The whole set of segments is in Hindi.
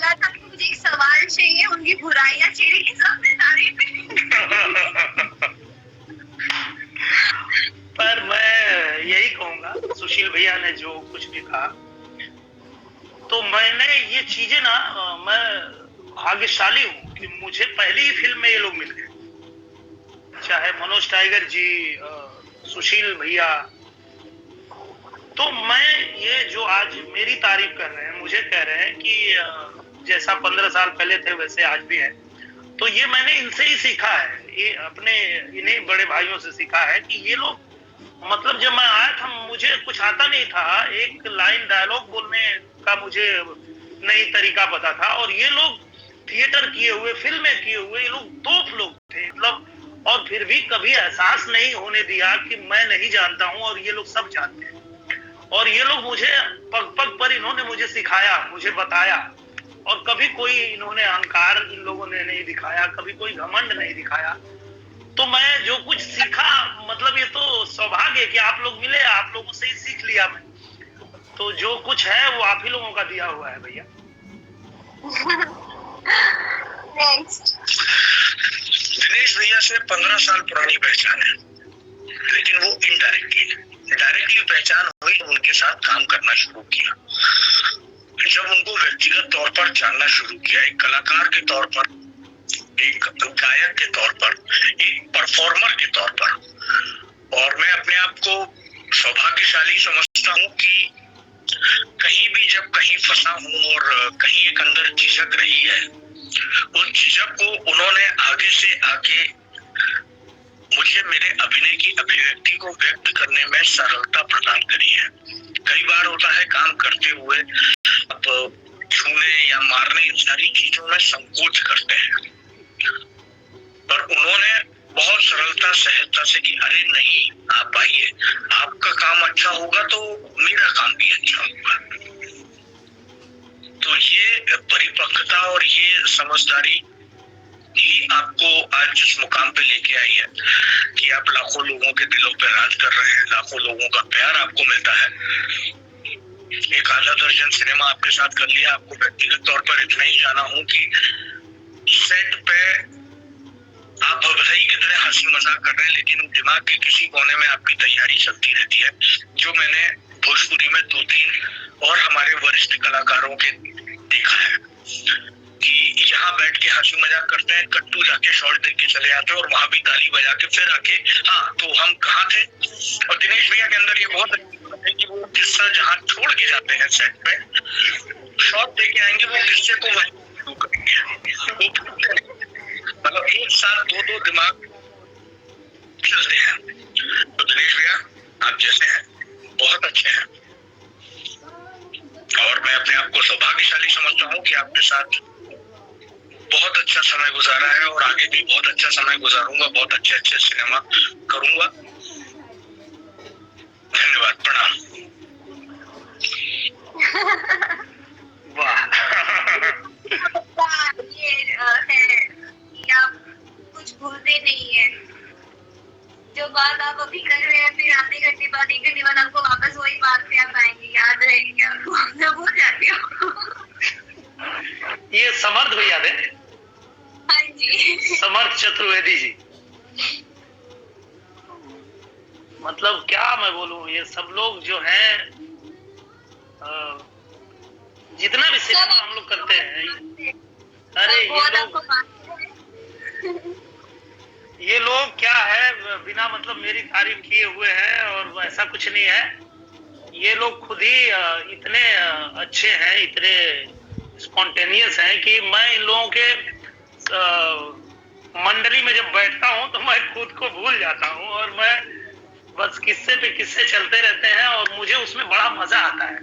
बोला था कि मुझे एक सवाल चाहिए, उनकी बुराइयां चाहिए कि सबने तारीफ पर मैं यही कहूंगा, सुशील भैया ने जो कुछ भी कहा, तो मैंने ये चीजें ना, मैं भाग्यशाली हूँ कि मुझे पहली ही फिल्म में ये लोग मिल गए, चाहे मनोज टाइगर जी, सुशील भैया। तो मैं ये जो आज मेरी तारीफ कर रहे हैं, मुझे कह रहे हैं कि जैसा 15 साल पहले थे वैसे आज भी है, तो ये मैंने इनसे ही सीखा है, ये अपने इन्हीं बड़े भाइयों से सीखा है कि ये लोग, मतलब जब मैं आया था मुझे कुछ आता नहीं था, एक लाइन डायलॉग बोलने का मुझे नई तरीका पता था, और ये लोग थिएटर किए हुए, फिल्में किए हुए, ये लोग तोप लोग थे, मतलब, और फिर भी कभी एहसास नहीं होने दिया कि मैं नहीं जानता हूं और ये लोग सब जानते हैं। और ये लोग मुझे पग पग पर इन्होंने मुझे सिखाया, मुझे बताया, और कभी कोई इन्होंने अहंकार इन लोगों ने नहीं दिखाया, कभी कोई घमंड नहीं दिखाया। तो मैं जो कुछ सीखा, मतलब ये तो सौभाग्य है कि आप लोग मिले, आप लोगों से ही सीख लिया मैं, तो जो कुछ है वो आप ही लोगों का दिया हुआ है भैया। दिनेश भैया से 15 साल पुरानी पहचान है, लेकिन वो डायरेक्टली पहचान हुई जब उनके साथ काम करना शुरू किया, जब उनको व्यक्तिगत तौर पर जानना शुरू किया, एक कलाकार के तौर पर, एक गायक के तौर पर, एक परफॉर्मर के तौर पर। और मैं अपने आप को सौभाग्यशाली समझता हूँ कि कहीं भी जब कहीं फंसा हूँ और कहीं एक अंदर झिझक रही है, उस झिझक को उन्होंने आगे से आके मुझे मेरे अभिनय की अभिव्यक्ति को व्यक्त करने में सरलता प्रदान करी है। कई बार होता है काम करते हुए अब छूने या मारने, इन सारी चीजों में संकोच करते हैं, पर उन्होंने बहुत सरलता सहजता से कि अरे नहीं, आप आइए, आपका काम अच्छा होगा तो मेरा काम भी अच्छा होगा। तो ये परिपक्वता और ये समझदारी ही आपको आज जिस मुकाम पे लेके आई है कि आप लाखों लोगों के दिलों पे राज कर रहे हैं, लाखों लोगों का प्यार आपको मिलता है। एक आधा दर्जन सिनेमा आपके साथ कर लिया, आपको व्यक्तिगत तौर पर इतना ही जाना हूं कि सेट पे आप भले ही कितने हंसी मजाक कर रहे हैं, लेकिन दिमाग के किसी कोने में आपकी तैयारी चलती रहती है, जो मैंने भोजपुरी में 2-3 और हमारे वरिष्ठ कलाकारों के देखा है कि यहाँ बैठ के हंसी मजाक करते हैं, कट्टू जाके शॉट देख के चले आते हैं और वहां भी ताली बजा के फिर आके हाँ तो हम कहाँ थे। और दिनेश भैया के अंदर ये बहुत अच्छी बात है कि वो किस्सा जहाँ छोड़ के जाते हैं सेट पे, शॉट देके आएंगे, वो किस्से को वहीं शुरू करेंगे, मतलब एक साथ दो दिमाग चलते हैं। तो दिनेश भैया आप जैसे हैं बहुत अच्छे हैं, और मैं अपने आप को सौभाग्यशाली समझता हूँ कि आपके साथ बहुत अच्छा समय गुजारा है और आगे भी बहुत अच्छा समय गुजारूंगा, बहुत अच्छे सिनेमा करूंगा। धन्यवाद, प्रणाम। वाह। ये है कि आप कुछ भूलते नहीं है, जो बात आप अभी कर रहे हैं, फिर आधे घंटे बाद 1 घंटे बाद आपको वापस वही बात पे आप आएंगे, याद रहेगी आपको, मैं भूल जाती हूँ। ये समर्थ भैया थे? हाँ जी, समर्थ चतुर्वेदी जी। मतलब क्या मैं बोलूं, ये सब लोग जो हैं, जितना भी सिनेमा हम लोग करते हैं, अरे ये लोग क्या है, बिना मतलब मेरी तारीफ किए हुए हैं, और ऐसा कुछ नहीं है। ये लोग खुद ही इतने अच्छे हैं, इतने स्पॉन्टेनियस हैं कि मैं इन लोगों के मंडली में जब बैठता हूं तो मैं खुद को भूल जाता हूं, और मैं बस किस्से पे किस्से चलते रहते हैं, और मुझे उसमें बड़ा मजा आता है।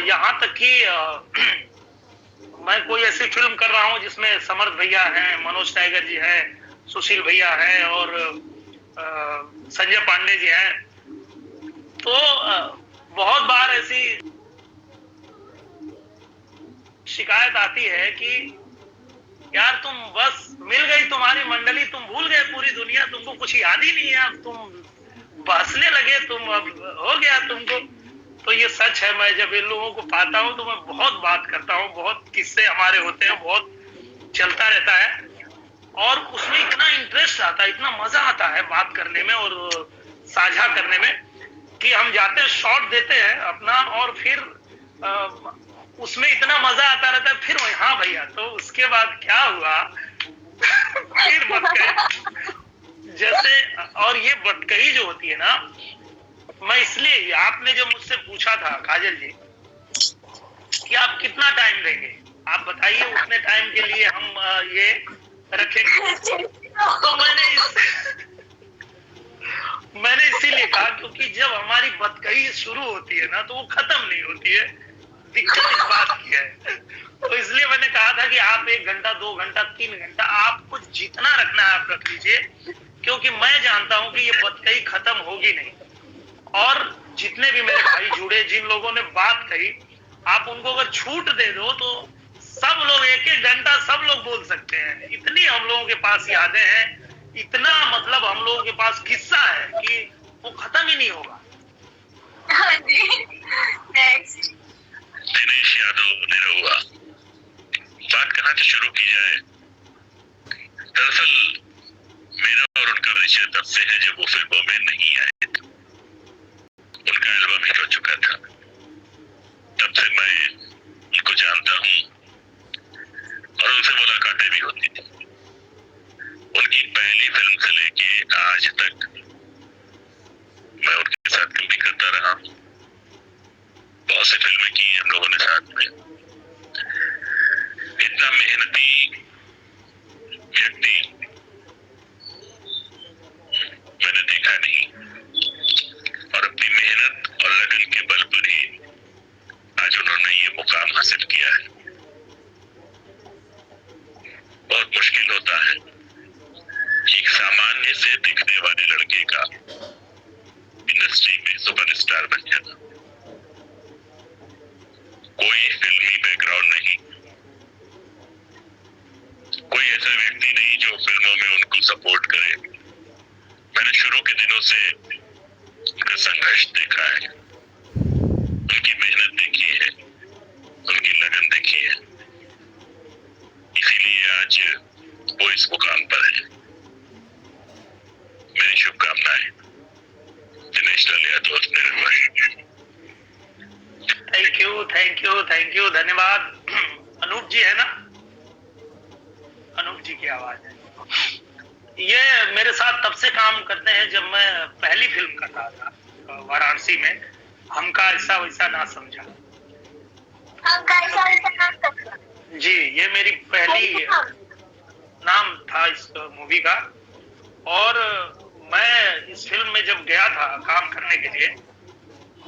यहाँ तक कि मैं कोई ऐसी फिल्म कर रहा हूँ जिसमें समर्थ भैया हैं, मनोज टाइगर जी हैं, सुशील भैया हैं और संजय पांडे जी हैं, तो बहुत बार ऐसी शिकायत आती है कि यार तुम बस मिल गई तुम्हारी मंडली, तुम भूल गए पूरी दुनिया, तुमको कुछ याद ही नहीं है, अब तुम बहसने लगे, तुम अब हो गया तुमको। तो ये सच है, मैं जब इन लोगों को पाता हूँ तो मैं बहुत बात करता हूँ, बहुत किस्से हमारे होते हैं, बहुत चलता रहता है और उसमें इतना इंटरेस्ट आता है, इतना मजा आता है बात करने में और साझा करने में कि हम जाते हैं, शॉट देते हैं अपना और फिर उसमें इतना मजा आता रहता है। फिर हाँ भैया, तो उसके बाद क्या हुआ फिर बतकही जैसे, और ये बतकही जो होती है ना, मैं इसलिए, आपने जो मुझसे पूछा था काजल जी कि आप कितना टाइम देंगे, आप बताइए, उतने टाइम के लिए हम ये रखेंगे। तो मैंने इसीलिए कहा क्योंकि जब हमारी बतकही शुरू होती है ना तो वो खत्म नहीं होती है। दिक्कत इस बात की है, तो इसलिए मैंने कहा था कि आप 1 घंटा 2 घंटा 3 घंटा आपको जितना रखना है आप रख लीजिए, क्योंकि मैं जानता हूं कि ये बतकही खत्म होगी नहीं। और जितने भी मेरे भाई जुड़े, जिन लोगों ने बात कही, आप उनको अगर छूट दे दो तो सब लोग 1-1 घंटा सब लोग बोल सकते हैं। इतनी हम लोगों के पास यादें हैं, इतना मतलब हम लोगों के पास किस्सा है कि वो खत्म ही नहीं होगा। हाँ जी, नेक्स्ट। दिनेश यादव निरहुआ, बात कहाँ से शुरू की जाए। दरअसल मेरा और उनका रिश्ता तब से है जब वो फिल्मों में नहीं आए थे। उनका एल्बम हिट हो चुका था, तब से मैं उनको जानता हूँ और उनसे मुलाकातें भी होती थी। उनकी पहली फिल्म से लेके आज तक मैं उनके साथ काम भी करता रहा हूँ। बहुत सी फिल्में की हम लोगों ने साथ में। इतना मेहनती व्यक्ति मैंने देखा नहीं, और अपनी मेहनत और लगन के बल पर ही आज उन्होंने ये मुकाम हासिल किया है। बहुत मुश्किल होता है एक सामान्य से दिखने वाले लड़के का इंडस्ट्री में सुपरस्टार बन जाना। कोई फिल्मी बैकग्राउंड नहीं, कोई ऐसा व्यक्ति नहीं जो फिल्मों में उनको सपोर्ट करे। मैंने शुरू के दिनों से उनका संघर्ष देखा है, उनकी मेहनत देखी है, उनकी लगन देखी है, इसीलिए आज वो इस मुकाम पर है। मेरी शुभकामनाएं दिनेश लाल यादव निरहुआ। थैंक यू, धन्यवाद। अनूप जी है ना, अनूप जी की आवाज है। ये मेरे साथ तब से काम करते हैं जब मैं पहली फिल्म कर रहा था वाराणसी में, हमका ऐसा वैसा ना समझा। जी, ये मेरी पहली नाम था इस मूवी का। और मैं इस फिल्म में जब गया था काम करने के लिए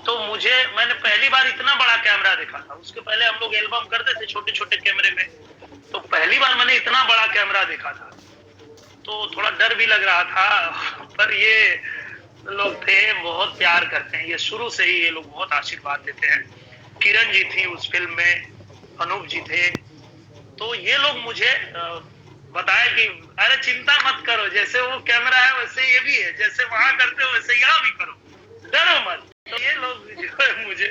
तो मैंने पहली बार इतना बड़ा कैमरा देखा था। उसके पहले हम लोग एल्बम करते थे छोटे छोटे कैमरे में, तो पहली बार मैंने इतना बड़ा कैमरा देखा था, तो थोड़ा डर भी लग रहा था। पर ये लोग थे, बहुत प्यार करते हैं, ये शुरू से ही ये लोग बहुत आशीर्वाद देते हैं। किरण जी थी उस फिल्म में, अनूप जी थे, तो ये लोग मुझे बताया कि अरे चिंता मत करो, जैसे वो कैमरा है वैसे ये भी है, जैसे वहां करते हो वैसे यहाँ भी करो, डरो मत। तो ये लोग जो है मुझे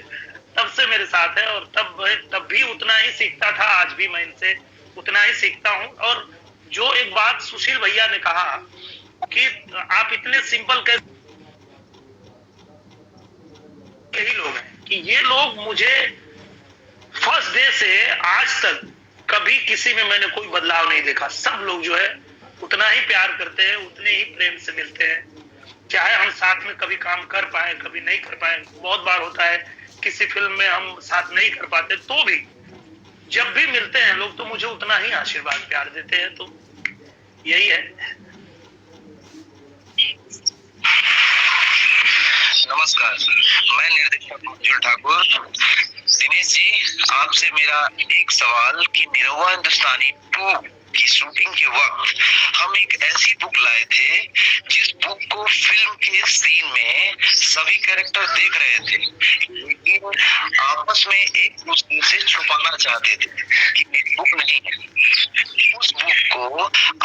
तब से मेरे साथ है, और तब भी उतना ही सीखता था, आज भी मैं इनसे उतना ही सीखता हूँ। और जो एक बात सुशील भैया ने कहा कि आप इतने सिंपल कैसे, यही लोग हैं कि ये लोग मुझे फर्स्ट डे से आज तक कभी किसी में मैंने कोई बदलाव नहीं देखा। सब लोग जो है उतना ही प्यार करते हैं, उतने ही प्रेम से मिलते हैं, चाहे हम साथ में कभी काम कर पाए कभी नहीं कर पाए। बहुत बार होता है किसी फिल्म में हम साथ नहीं कर पाते, तो भी जब भी मिलते हैं लोग तो मुझे उतना ही आशीर्वाद प्यार देते हैं। तो यही है। नमस्कार, मैं निर्देशक मंजूर ठाकुर। दिनेश जी, आपसे मेरा एक सवाल कि निरहुआ हिंदुस्तानी 2 की शूटिंग के वक्त हम एक ऐसी बुक लाए थे जिस बुक को फिल्म के सीन में सभी कैरेक्टर देख रहे थे, लेकिन आपस में एक दूसरे से छुपाना चाहते थे कि मेरी बुक नहीं है। उस बुक को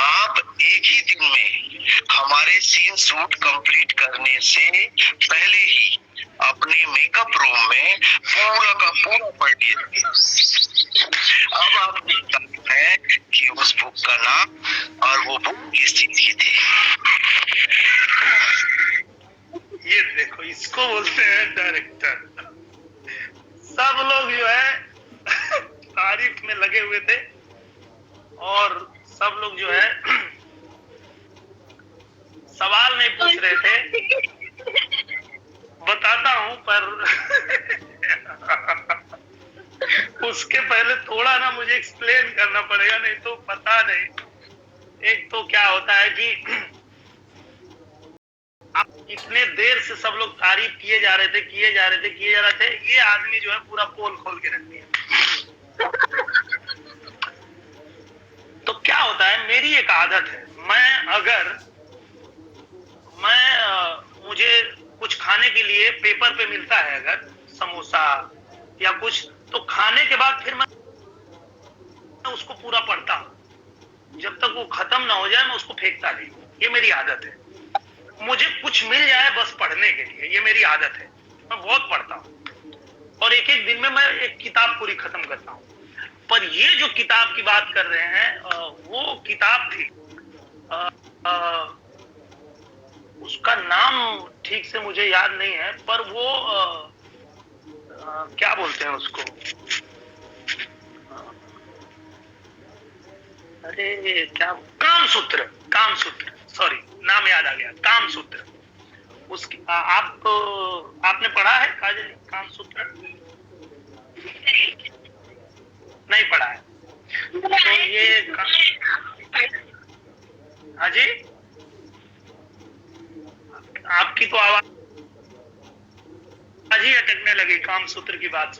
आप एक ही दिन में हमारे सीन शूट कंप्लीट करने से पहले ही अपने मेकअप रूम में पूरा पढ़ लिया। अब आप बताते हैं कि उस बुक का नाम और वो बुक किस चीज की थी। ये देखो, इसको बोलते हैं डायरेक्टर। सब लोग जो है तारीफ में लगे हुए थे और सब लोग जो है सवाल नहीं पूछ रहे थे। बताता हूं पर उसके पहले थोड़ा ना मुझे एक्सप्लेन करना पड़ेगा, नहीं तो पता नहीं। एक तो क्या होता है कि आप इतने देर से सब लोग तारीफ किए जा रहे थे, ये आदमी जो है पूरा पोल खोल के रख दिया। तो क्या होता है, मेरी एक आदत है, मुझे कुछ खाने के लिए पेपर पे मिलता है अगर समोसा या कुछ, तो खाने के बाद फिर मैं उसको पूरा पढ़ता हूं। जब तक वो खत्म ना हो जाए मैं उसको फेंकता नहीं। ये मेरी आदत है। मुझे कुछ मिल जाए बस पढ़ने के लिए, ये मेरी आदत है। मैं बहुत पढ़ता हूं और एक एक दिन में मैं एक किताब पूरी खत्म करता हूं। पर ये जो किताब की बात कर रहे हैं वो किताब थी, उसका नाम ठीक से मुझे याद नहीं है, पर वो क्या बोलते हैं उसको, अरे क्या, कामसूत्र, सॉरी नाम याद आ गया, कामसूत्र। उसकी आपने पढ़ा है काजल कामसूत्र? नहीं पढ़ा है तो ये हाँ जी, आपकी तो आवाज ही अटकने लगी कामसूत्र की बात